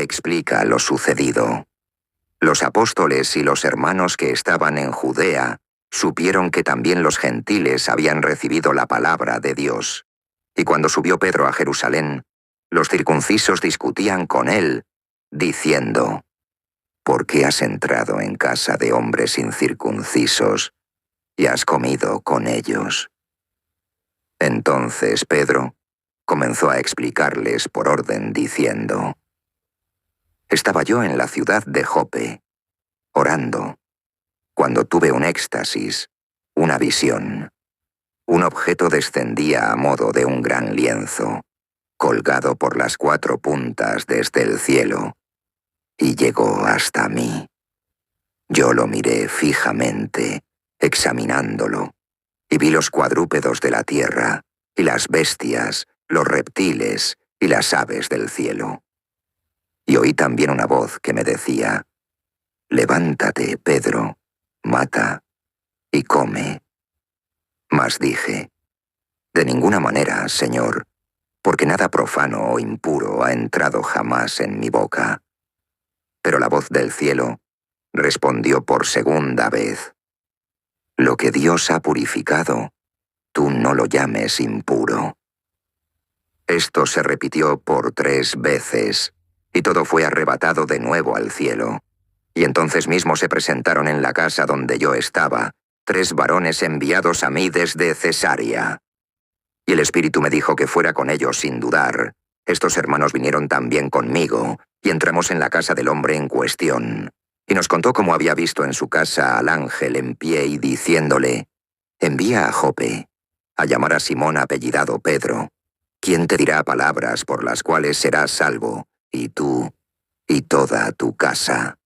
explica lo sucedido. Los apóstoles y los hermanos que estaban en Judea supieron que también los gentiles habían recibido la palabra de Dios. Y cuando subió Pedro a Jerusalén, los circuncisos discutían con él, diciendo: ¿Por qué has entrado en casa de hombres incircuncisos y has comido con ellos? Entonces Pedro comenzó a explicarles por orden diciendo: Estaba yo en la ciudad de Jope, orando, cuando tuve un éxtasis, una visión. Un objeto descendía a modo de un gran lienzo, colgado por las 4 puntas desde el cielo, y llegó hasta mí. Yo lo miré fijamente, examinándolo, y vi los cuadrúpedos de la tierra, y las bestias, los reptiles y las aves del cielo. Y oí también una voz que me decía: Levántate, Pedro, mata y come. Mas dije: De ninguna manera, Señor, porque nada profano o impuro ha entrado jamás en mi boca. Pero la voz del cielo respondió por segunda vez: Lo que Dios ha purificado, tú no lo llames impuro. Esto se repitió por 3 veces, y todo fue arrebatado de nuevo al cielo. Y entonces mismo se presentaron en la casa donde yo estaba 3 varones enviados a mí desde Cesarea. Y el Espíritu me dijo que fuera con ellos sin dudar. Estos hermanos vinieron también conmigo, y entramos en la casa del hombre en cuestión. Y nos contó cómo había visto en su casa al ángel en pie y diciéndole: Envía a Jope, a llamar a Simón apellidado Pedro, quien te dirá palabras por las cuales serás salvo, y tú, y toda tu casa.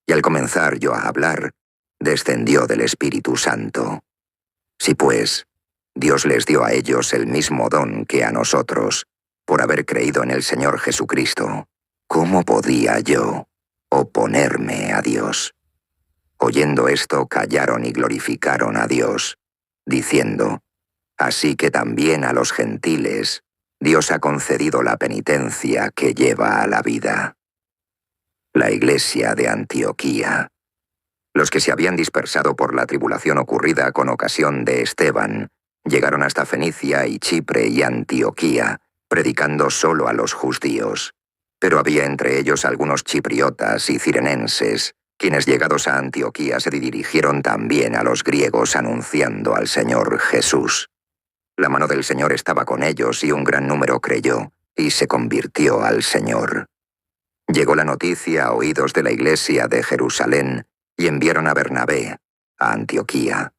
Y al comenzar yo a hablar, descendió del Espíritu Santo. Si pues Dios les dio a ellos el mismo don que a nosotros, por haber creído en el Señor Jesucristo, ¿cómo podía yo oponerme a Dios? Oyendo esto, callaron y glorificaron a Dios, diciendo: Así que también a los gentiles Dios ha concedido la penitencia que lleva a la vida. La iglesia de Antioquía. Los que se habían dispersado por la tribulación ocurrida con ocasión de Esteban, llegaron hasta Fenicia y Chipre y Antioquía, predicando solo a los judíos. Pero había entre ellos algunos chipriotas y cirenenses, quienes llegados a Antioquía se dirigieron también a los griegos anunciando al Señor Jesús. La mano del Señor estaba con ellos y un gran número creyó y se convirtió al Señor. Llegó la noticia a oídos de la iglesia de Jerusalén y enviaron a Bernabé a Antioquía.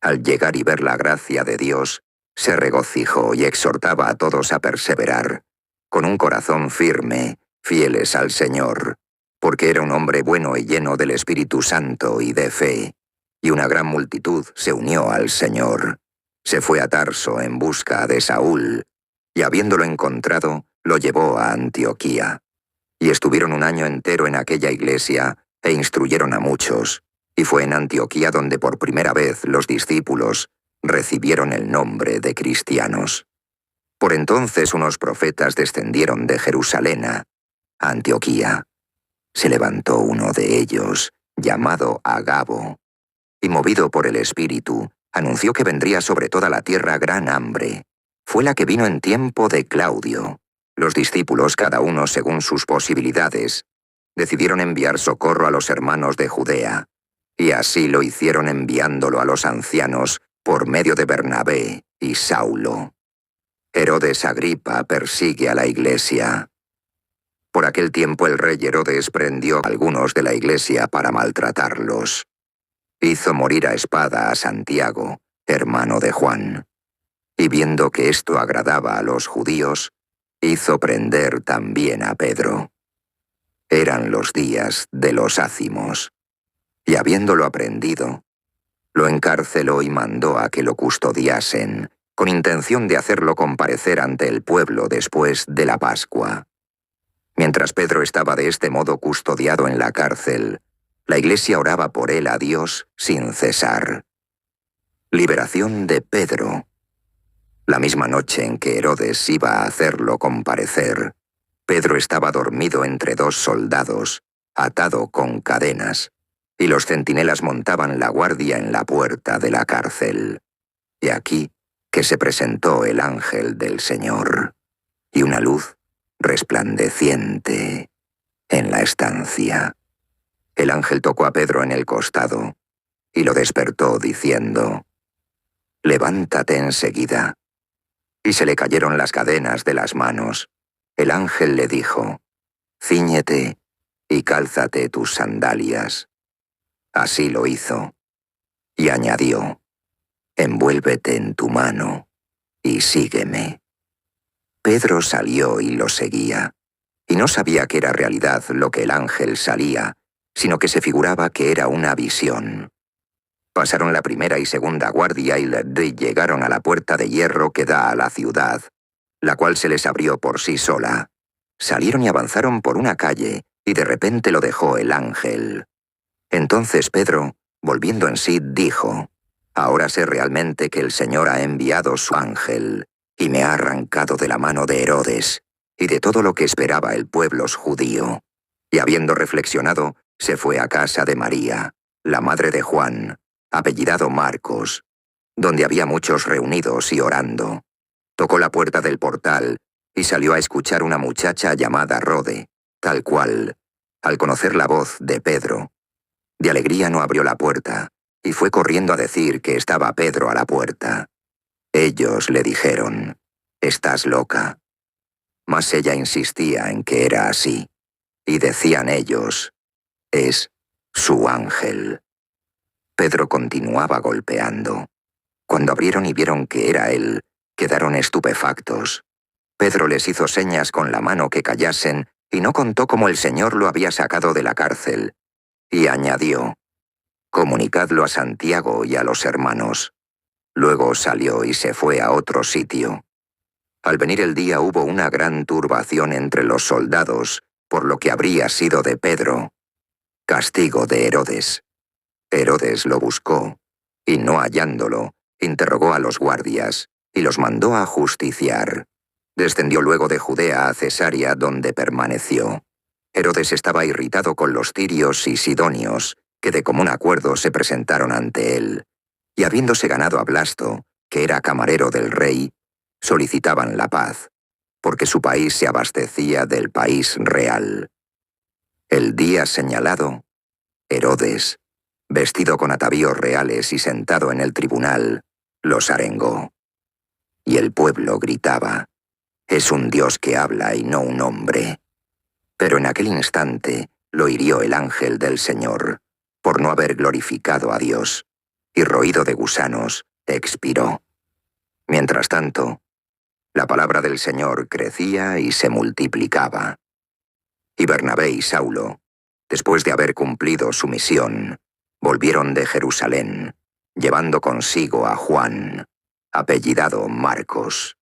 Al llegar y ver la gracia de Dios, se regocijó y exhortaba a todos a perseverar, con un corazón firme, fieles al Señor, porque era un hombre bueno y lleno del Espíritu Santo y de fe, y una gran multitud se unió al Señor. Se fue a Tarso en busca de Saúl, y habiéndolo encontrado, lo llevó a Antioquía. Y estuvieron un año entero en aquella iglesia, e instruyeron a muchos, y fue en Antioquía donde por primera vez los discípulos recibieron el nombre de cristianos. Por entonces unos profetas descendieron de Jerusalén a Antioquía. Se levantó uno de ellos, llamado Agabo, y movido por el Espíritu, anunció que vendría sobre toda la tierra gran hambre. Fue la que vino en tiempo de Claudio. Los discípulos, cada uno según sus posibilidades, decidieron enviar socorro a los hermanos de Judea, y así lo hicieron enviándolo a los ancianos por medio de Bernabé y Saulo. Herodes Agripa persigue a la iglesia. Por aquel tiempo el rey Herodes prendió a algunos de la iglesia para maltratarlos. Hizo morir a espada a Santiago, hermano de Juan, y viendo que esto agradaba a los judíos, hizo prender también a Pedro. Eran los días de los ázimos, y habiéndolo aprehendido, lo encarceló y mandó a que lo custodiasen, con intención de hacerlo comparecer ante el pueblo después de la Pascua. Mientras Pedro estaba de este modo custodiado en la cárcel, la iglesia oraba por él a Dios sin cesar. Liberación de Pedro. La misma noche en que Herodes iba a hacerlo comparecer, Pedro estaba dormido entre dos soldados, atado con cadenas, y los centinelas montaban la guardia en la puerta de la cárcel. Y aquí que se presentó el ángel del Señor, y una luz resplandeciente en la estancia. El ángel tocó a Pedro en el costado y lo despertó diciendo: «Levántate enseguida». Y se le cayeron las cadenas de las manos. El ángel le dijo: «Cíñete y cálzate tus sandalias». Así lo hizo, y añadió: «Envuélvete en tu mano y sígueme». Pedro salió y lo seguía, y no sabía que era realidad lo que el ángel salía, sino que se figuraba que era una visión. Pasaron la primera y segunda guardia y llegaron a la puerta de hierro que da a la ciudad, la cual se les abrió por sí sola. Salieron y avanzaron por una calle, y de repente lo dejó el ángel. Entonces Pedro, volviendo en sí, dijo: «Ahora sé realmente que el Señor ha enviado su ángel, y me ha arrancado de la mano de Herodes, y de todo lo que esperaba el pueblo judío». Y habiendo reflexionado, se fue a casa de María, la madre de Juan, apellidado Marcos, donde había muchos reunidos y orando. Tocó la puerta del portal, y salió a escuchar una muchacha llamada Rode, tal cual, al conocer la voz de Pedro. De alegría no abrió la puerta, y fue corriendo a decir que estaba Pedro a la puerta. Ellos le dijeron: «Estás loca». Mas ella insistía en que era así, y decían ellos: «Es su ángel». Pedro continuaba golpeando. Cuando abrieron y vieron que era él, quedaron estupefactos. Pedro les hizo señas con la mano que callasen, y no contó cómo el Señor lo había sacado de la cárcel. Y añadió: «Comunicadlo a Santiago y a los hermanos». Luego salió y se fue a otro sitio. Al venir el día hubo una gran turbación entre los soldados, por lo que habría sido de Pedro. Castigo de Herodes. Herodes lo buscó, y no hallándolo, interrogó a los guardias, y los mandó a justiciar. Descendió luego de Judea a Cesarea, donde permaneció. Herodes estaba irritado con los tirios y sidonios, que de común acuerdo se presentaron ante él, y habiéndose ganado a Blasto, que era camarero del rey, solicitaban la paz, porque su país se abastecía del país real. El día señalado, Herodes, vestido con atavíos reales y sentado en el tribunal, los arengó. Y el pueblo gritaba: «Es un Dios que habla y no un hombre». Pero en aquel instante lo hirió el ángel del Señor, por no haber glorificado a Dios, y roído de gusanos, expiró. Mientras tanto, la palabra del Señor crecía y se multiplicaba. Y Bernabé y Saulo, después de haber cumplido su misión, volvieron de Jerusalén, llevando consigo a Juan, apellidado Marcos.